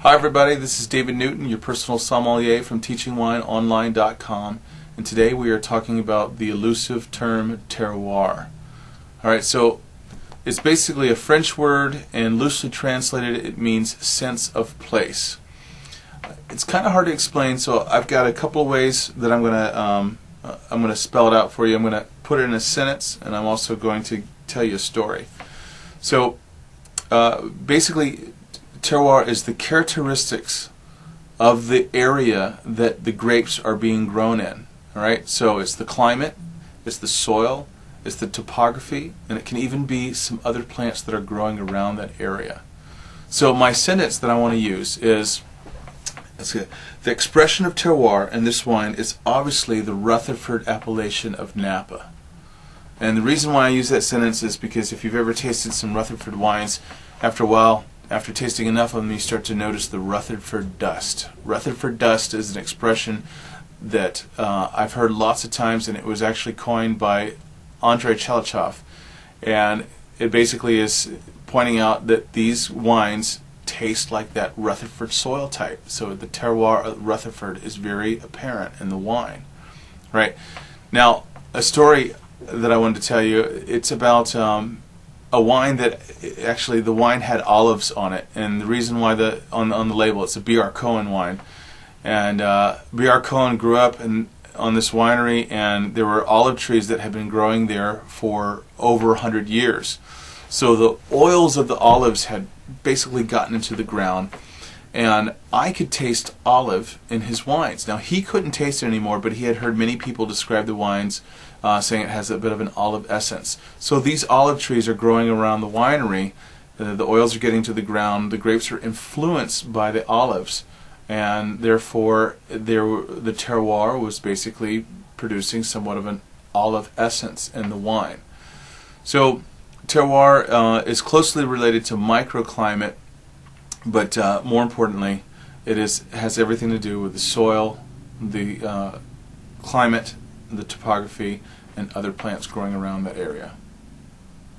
Hi everybody, this is David Newton, your personal sommelier from teachingwineonline.com, and today we are talking about the elusive term terroir. Alright, so it's basically a French word, and loosely translated it means sense of place. It's kind of hard to explain, so I've got a couple of ways that I'm going to spell it out for you. I'm going to put it in a sentence, and I'm also going to tell you a story. So basically, terroir is the characteristics of the area that the grapes are being grown in. Alright, so it's the climate, it's the soil, it's the topography, and it can even be some other plants that are growing around that area. So my sentence that I want to use is, the expression of terroir in this wine is obviously the Rutherford appellation of Napa. And the reason why I use that sentence is because if you've ever tasted some Rutherford wines, after a while, after tasting enough of them, you start to notice the Rutherford dust. Rutherford dust is an expression that I've heard lots of times, and it was actually coined by Andrei Chalichov. And it basically is pointing out that these wines taste like that Rutherford soil type. So the terroir of Rutherford is very apparent in the wine. Right. Now, a story that I wanted to tell you, it's about a wine that actually the wine had olives on it, and the reason why on the label it's a B.R. Cohen wine, and B.R. Cohen grew up on this winery, and there were olive trees that had been growing there for over 100 years. So the oils of the olives had basically gotten into the ground, and I could taste olive in his wines. Now he couldn't taste it anymore, but he had heard many people describe the wines saying it has a bit of an olive essence. So these olive trees are growing around the winery, the oils are getting to the ground, the grapes are influenced by the olives, and therefore the terroir was basically producing somewhat of an olive essence in the wine. So terroir is closely related to microclimate, but more importantly, it has everything to do with the soil, the climate, the topography, and other plants growing around that area.